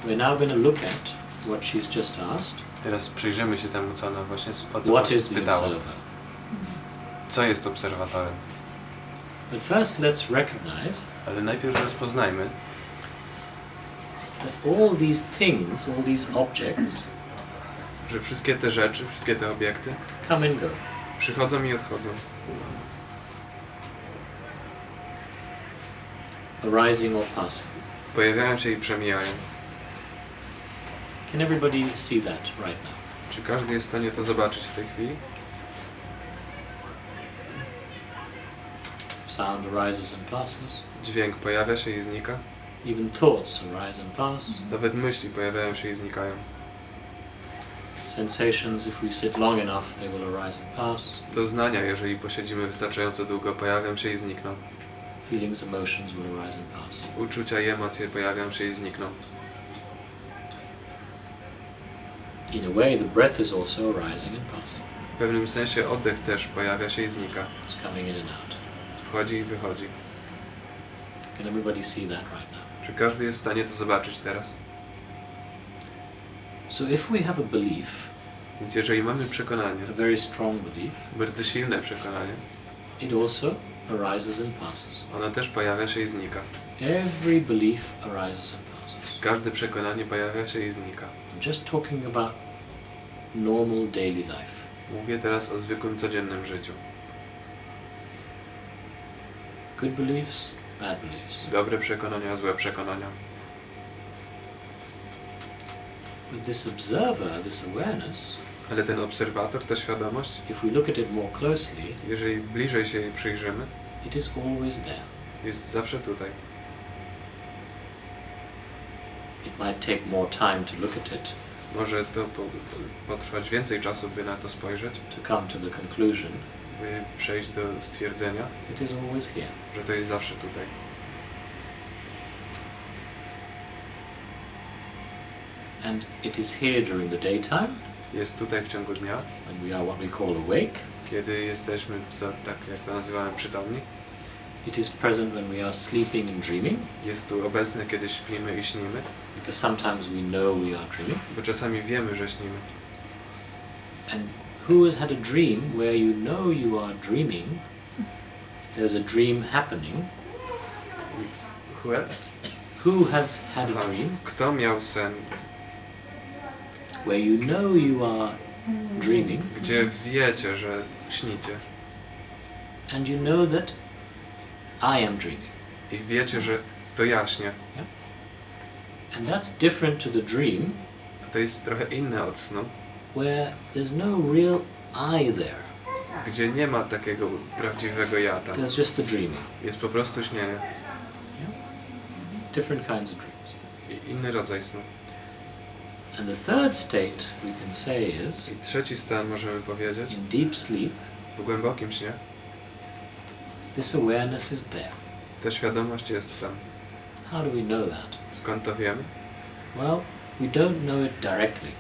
We're now going to look at what she's just asked. Teraz przyjrzymy się temu, co ona właśnie spytała. Co jest obserwatorem? But first let's recognize Ale najpierw rozpoznajmy, that all these things, all these objects, że wszystkie te rzeczy, wszystkie te obiekty come and go. Przychodzą i odchodzą. Arising or passing. Pojawiają się i przemijają. Can everybody see that right now? Czy każdy jest w stanie to zobaczyć w tej chwili? Sound arises and passes. Dźwięk pojawia się i znika. Even thoughts arise and pass. Nawet myśli pojawiają się i znikają. Sensations, if we sit long enough, they will arise and pass. Doznania, jeżeli posiedzimy wystarczająco długo, pojawią się i znikną. Feelings, emotions will arise and pass. Uczucia i emocje pojawią się i znikną. In a way, the breath is also arising and passing. W pewnym sensie oddech też pojawia się i znika. It's coming in and out. Wchodzi i wychodzi. Can everybody see that right now? Czy każdy jest w stanie to zobaczyć teraz? So if we have a belief, Więc jeżeli mamy przekonanie, a very strong belief, bardzo silne przekonanie, it also arises and passes. ono też pojawia się i znika. Every belief arises and passes. Każde przekonanie pojawia się i znika. I'm just talking about normal daily life. Mówię teraz o zwykłym, codziennym życiu. Good beliefs, bad beliefs. Dobre przekonania, złe przekonania. But this observer, this awareness, Ale ten obserwator, ta świadomość, if we look at it more closely, jeżeli bliżej się jej przyjrzymy, it is always there. jest zawsze tutaj. It might take more time to look at it, Może to potrwać więcej czasu, by na to spojrzeć, to come to the conclusion, by przejść do stwierdzenia, it is always here. że to jest zawsze tutaj. And it is here during the daytime, Jest tutaj w ciągu dnia, when we are what we call awake. kiedy jesteśmy, tak jak to nazywałem, przytomni. It is present when we are sleeping and dreaming, Jest tu obecny, kiedy śpimy i śnimy, because sometimes we know we are dreaming. bo czasami wiemy, że śnimy. And who has had a dream where you know you are dreaming, there's a dream happening? Who else? Who has had a Aha. dream Kto miał sen, where you know you are dreaming, gdzie wiecie, że śnicie and you know that I am dreaming? i wiecie, że to ja śnię? And that's different to the dream To jest trochę inne od snu, where there's no real I there. gdzie nie ma takiego prawdziwego ja tam. There's just the dreaming. Jest po prostu śnienie. Different kinds of dreams. I inny rodzaj snu. And the third state we can say is, I trzeci stan możemy powiedzieć, in deep sleep, w głębokim śnie, this awareness is there. ta świadomość jest tam. How do we know that? Skąd to wiemy? Well, we don't know it directly.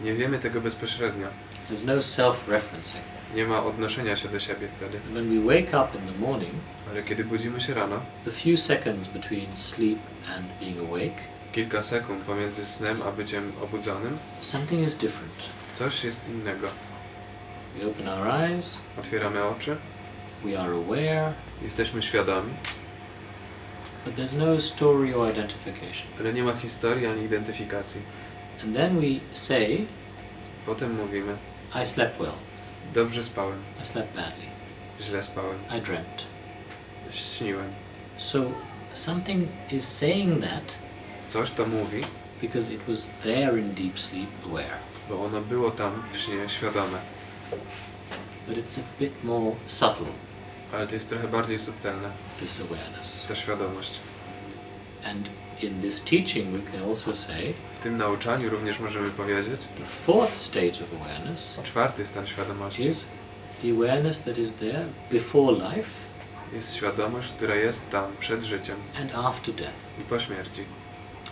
Nie wiemy tego bezpośrednio. There's no self-referencing. Nie ma odnoszenia się do siebie wtedy. And when we wake up in the morning, Ale kiedy budzimy się rano, the few seconds between sleep and being awake, kilka sekund pomiędzy snem a byciem obudzonym, something is different. coś jest innego. We open our eyes, Otwieramy oczy, we are aware, jesteśmy świadomi, but there's no story or identification. ale nie ma historii ani identyfikacji. And then we say, Potem mówimy, I slept well, dobrze spałem, I slept badly, źle spałem, I dreamt. śniłem. So something is saying that Coś to mówi, because it was there in deep sleep, aware. bo ono było tam w śnie świadome. But it's a bit more subtle, Ale to jest trochę bardziej subtelne, this awareness. ta świadomość. And in this teaching we can also say W tym nauczaniu również możemy powiedzieć, the fourth stage of awareness czwarty stan świadomości is the awareness that is there before life jest świadomość, która jest tam przed życiem and after death. i po śmierci.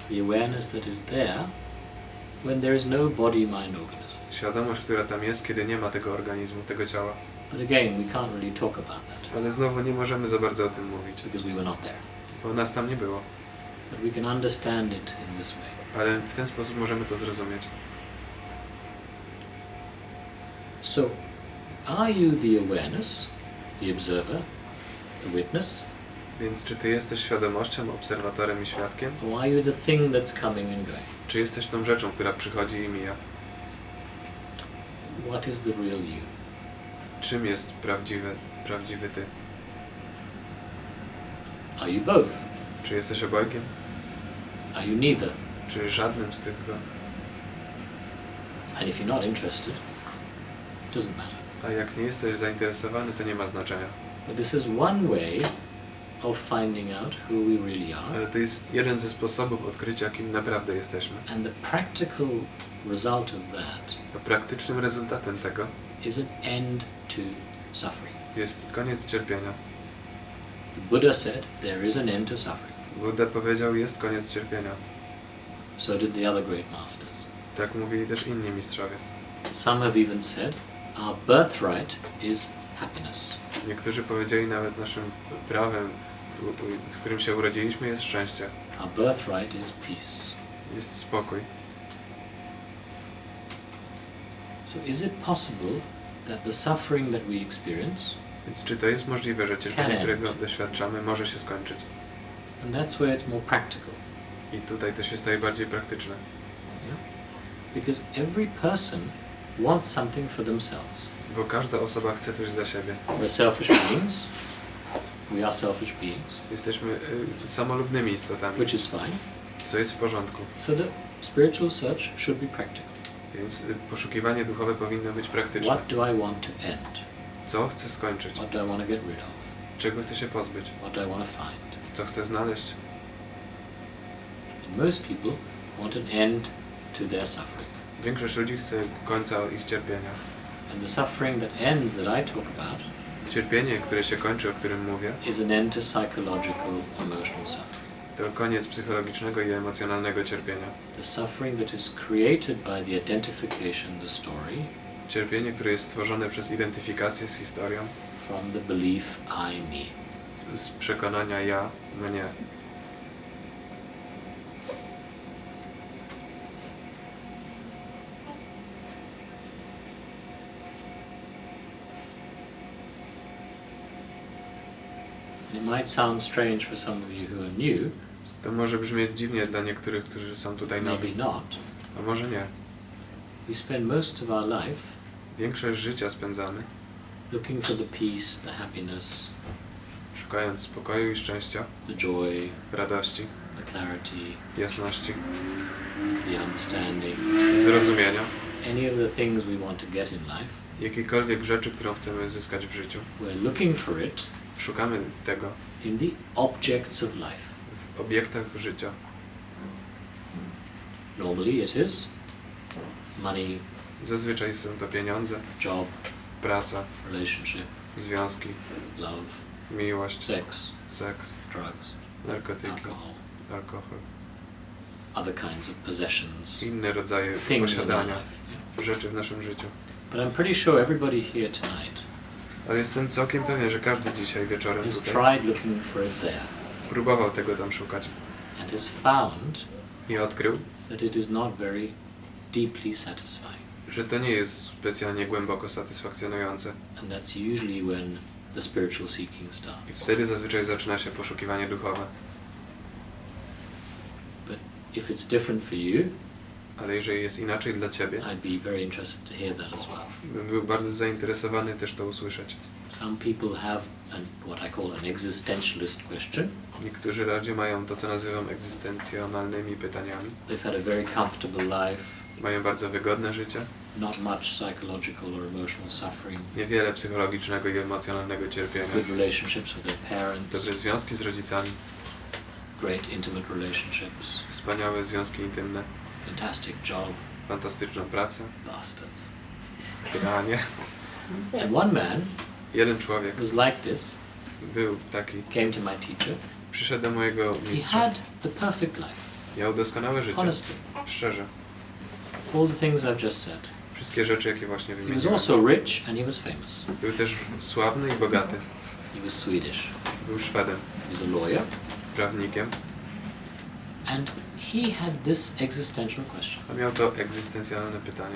The awareness that is there when there is no body, mind, organism. Świadomość, która tam jest, kiedy nie ma tego organizmu, tego ciała. But again, we can't really talk about that Ale znowu nie możemy za bardzo o tym mówić, because we were not there. bo nas tam nie było. But we can understand it in this way. Ale w ten sposób możemy to zrozumieć. So, are you the awareness, the observer, the witness? Więc czy ty jesteś świadomością, obserwatorem i świadkiem? Or are you the thing that's coming and going? Czy jesteś tą rzeczą, która przychodzi i mija? What is the real you? Czym jest prawdziwy ty? Are you both? Czy jesteś obojgiem? Are you neither? Czy żadnym z tych? And if you're not interested, it doesn't matter. A jak nie jesteś zainteresowany, to nie ma znaczenia. But this is one way of finding out who we really are. Ale to jest jeden ze sposobów odkrycia, kim naprawdę jesteśmy. And the practical result of that A praktycznym rezultatem tego is an end to suffering. jest koniec cierpienia. The Buddha said there is an end to suffering. Buddha powiedział, jest koniec cierpienia. So did the other great masters. Tak mówili też inni mistrzowie. Some have even said our birthright is happiness. Niektórzy powiedzieli nawet naszym prawem, z którym się urodziliśmy, jest szczęście. Our birthright is peace. Jest spokój. So is it possible that the suffering that we experience, Więc czy to jest możliwe, że cierpienie, Can którego doświadczamy, może się skończyć? and that's where it's more practical. I tutaj to się staje bardziej praktyczne. Yeah? Because every person wants something for themselves. Bo każda osoba chce coś dla siebie. We're selfish beings. We are selfish beings, Jesteśmy samolubnymi istotami, which is fine. co jest w porządku. So the spiritual search should be practical. Więc poszukiwanie duchowe powinno być praktyczne. What do I want to end? Co chcę skończyć? What do I want to get rid of? Czego chcę się pozbyć? What do I want to find? Co chcę znaleźć? And most people want an end to their suffering. Większość ludzi chce końca ich cierpienia. And the suffering that ends that I talk about Cierpienie, które się kończy, o którym mówię, is an end to psychological, emotional suffering. to koniec psychologicznego i emocjonalnego cierpienia. The suffering that is created by the identification, the story, Cierpienie, które jest stworzone przez identyfikację z historią, from the belief I, me. z przekonania ja, mnie. It might sound strange for some of you who are new, To może brzmieć dziwnie dla niektórych, którzy są tutaj nowi, maybe not. a może nie. We spend most of our life Większość życia spędzamy looking for the peace, the happiness, szukając spokoju i szczęścia, the joy, radości, the clarity, jasności, the understanding, zrozumienia, any of the things we want to get in life. jakiejkolwiek rzeczy, którą chcemy zyskać w życiu. We're looking for it Szukamy tego in the objects of life. w obiektach życia. Normally it is money, Zazwyczaj są to pieniądze, job, praca, relationship, związki, love, miłość, sex, seks, drugs, narkotyki, alcohol, alkohol, other kinds of possessions, inne rodzaje things in our posiadania, life. Yeah. rzeczy w naszym życiu. But I'm pretty sure everybody here tonight Ale jestem całkiem pewien, że każdy dzisiaj wieczorem has tutaj tried looking for it there próbował tego tam szukać and has found i odkrył, that it is not very deeply satisfying. że to nie jest specjalnie głęboko satysfakcjonujące. And that's usually when the spiritual seeking I starts. wtedy zazwyczaj zaczyna się poszukiwanie duchowe. But if it's different for you, Ale jeżeli jest inaczej dla Ciebie, I'd be very interested to hear that as well. bym był bardzo zainteresowany też to usłyszeć. Some people have what I call an existentialist question. Niektórzy raczej mają to, co nazywam egzystencjonalnymi pytaniami. They've had a very comfortable life, Mają bardzo wygodne życie, not much psychological or emotional suffering, niewiele psychologicznego i emocjonalnego cierpienia, good relationships with their parents, dobre związki z rodzicami, great intimate relationships, wspaniałe związki intymne, fantastic job, fantastyczną pracę, bastards. granie. And one man Jeden człowiek was like this, był taki, came to my teacher. przyszedł do mojego He mistrza, had the perfect life, miał doskonałe życie, honestly. szczerze. All the things I've just said. Wszystkie rzeczy, jakie właśnie He was wymieniłem. also rich and he was famous. Był też sławny i bogaty. He was Swedish. Był Szwedem, He was a lawyer. prawnikiem. And he had this existential question. A miał to egzystencjalne pytanie.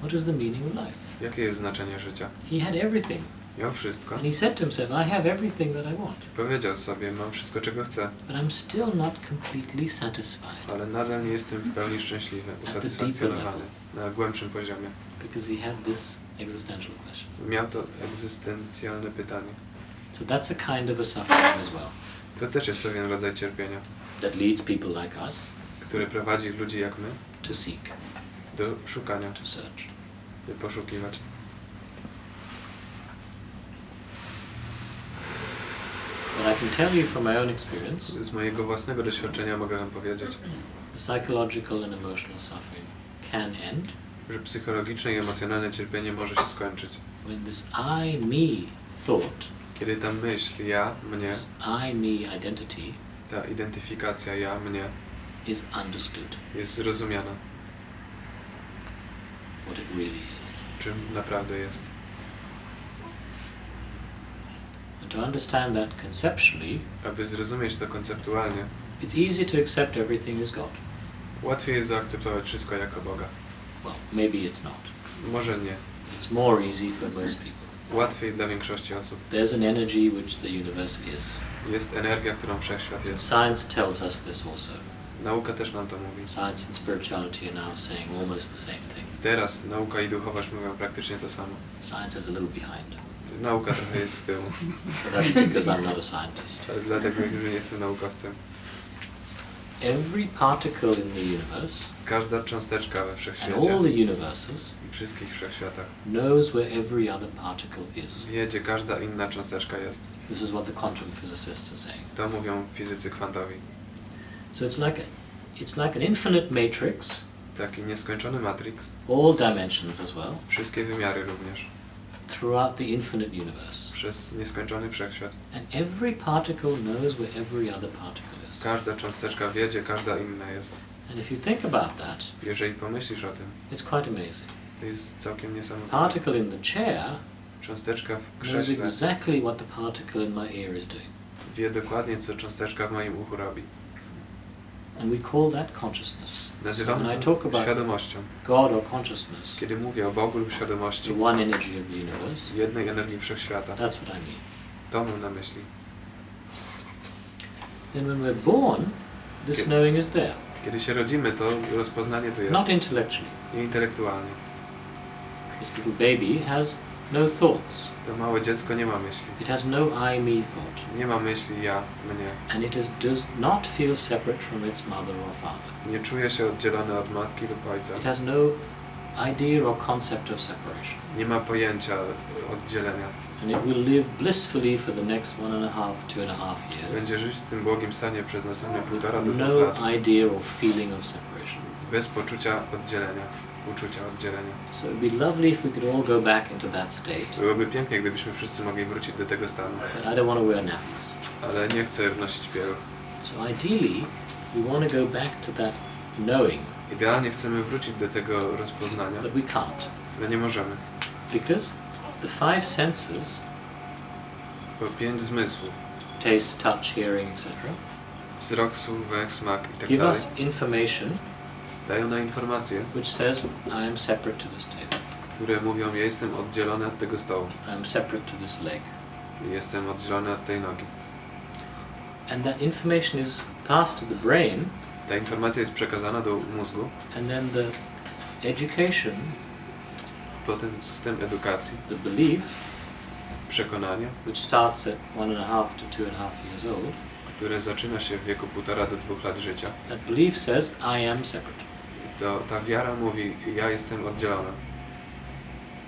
What is the meaning of life? Jakie jest znaczenie życia? He had everything. Miał wszystko. And he said to himself, I have everything that I want. Powiedział sobie, mam wszystko, czego chcę. But I'm still not completely satisfied. Ale nadal nie jestem w pełni szczęśliwy, usatysfakcjonowany na głębszym poziomie. Because he had this existential question. Miał to egzystencjalne pytanie. So that's a kind of a suffering as well. To też jest pewien rodzaj cierpienia, That leads people like us który prowadzi ludzi jak my to seek, do szukania, to search. by poszukiwać. But I can tell you from my own experience, Z mojego własnego doświadczenia mogę wam powiedzieć, the psychological and emotional suffering can end że psychologiczne i emocjonalne cierpienie może się skończyć, when this I, me thought, kiedy ta myśl ja, mnie, this I, me identity ta identyfikacja ja, mnie is understood, jest zrozumiana, what it really is. czym naprawdę jest. And to understand that conceptually, Aby zrozumieć to konceptualnie, it's easy to accept everything as God. łatwiej jest zaakceptować wszystko jako Boga. Well, maybe it's not. Może nie. It's more easy for most people. Łatwiej dla większości osób. There's an energy which the universe is. Jest energia, którą wszechświat jest. Science tells us this also. Nauka też nam to mówi. Science and spirituality are now saying almost the same thing. Teraz nauka i duchowość mówią praktycznie to samo. Science is a little behind. Nauka trochę jest z tyłu. But that's because I'm not a scientist. Ale dlatego, że nie jestem naukowcem. Every particle in the universe Każda cząsteczka we and wszechświecie all the universes i wszystkich wszechświatach knows where every other particle is. wie, gdzie każda inna cząsteczka jest. This is what the quantum physicists are saying. To mówią fizycy kwantowi. So it's like an infinite matrix, Taki nieskończony matrix, all dimensions as well, wszystkie wymiary również, throughout the infinite universe. przez nieskończony wszechświat. And every particle knows where every other particle is. Każda cząsteczka wie, gdzie każda inna jest. And if you think about that, Jeżeli pomyślisz o tym, it's quite amazing. to jest całkiem niesamowite. Particle in the chair Cząsteczka w knows krześle exactly what the particle in my ear is doing. wie dokładnie, co cząsteczka w moim uchu robi. And we call that consciousness. When Nazywamy I to talk about świadomością. God or consciousness, Kiedy mówię o Bogu lub świadomości, the one energy of the universe, jednej energii wszechświata, that's what I mean. to mam na myśli. Then when we're born, this knowing is there. Kiedy się rodzimy, to rozpoznanie to Not jest intellectually. nie intelektualnie. This little baby has no thoughts. To małe dziecko nie ma myśli. It has no I, me thought. Nie ma myśli ja, mnie. And does not feel separate from its mother or father. Nie czuje się oddzielone od matki lub ojca. It has no idea or concept of separation. Nie ma pojęcia oddzielenia. And it will live blissfully for the next 1.5, 2.5 years. Będzie żyć w tym błogim stanie przez następne 1,5 do 2 No lat. idea or feeling of separation. Bez poczucia oddzielenia. Uczucia oddzielenia. So it would be lovely if we could all go back into that state. Byłoby pięknie, gdybyśmy wszyscy mogli wrócić do tego stanu. But I don't want to wear nappies. Ale nie chcę nosić pieluch. So ideally, we want to go back to that knowing, Idealnie chcemy wrócić do tego rozpoznania, but we can't. ale nie możemy. Because the 5 senses, Bo 5 zmysłów, taste, touch, hearing, etc., wzrok, słuch, węch, smak i tak give dalej, us information dają nam informacje, which says, I am separate to this table. które mówią, ja jestem oddzielony od tego stołu. I am separate to this leg. Jestem oddzielony od tej nogi. And that information is passed to the brain, Ta informacja jest przekazana do mózgu, and then the education, potem system edukacji, the belief, przekonanie, which starts at 1.5 to 2.5 years old, które zaczyna się w wieku 1,5 do 2 lat życia. that belief says, I am separate. To ta wiara mówi, ja jestem oddzielona.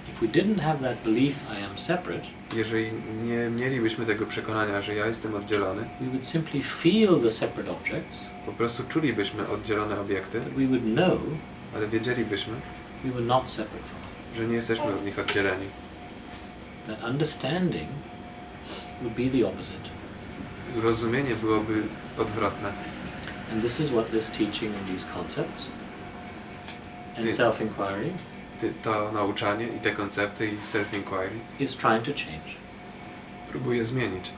If we didn't have that belief, I am separate, Jeżeli nie mielibyśmy tego przekonania, że ja jestem oddzielony, we would simply feel the separate objects, po prostu czulibyśmy oddzielone obiekty, but we would know ale wiedzielibyśmy, we were not separate from it. że nie jesteśmy od nich oddzieleni. That understanding would be the opposite. Rozumienie byłoby odwrotne. And this is what this teaching and these concepts and The- self-inquiry To nauczanie i te koncepty i self-inquiry is trying to change. próbuje zmienić.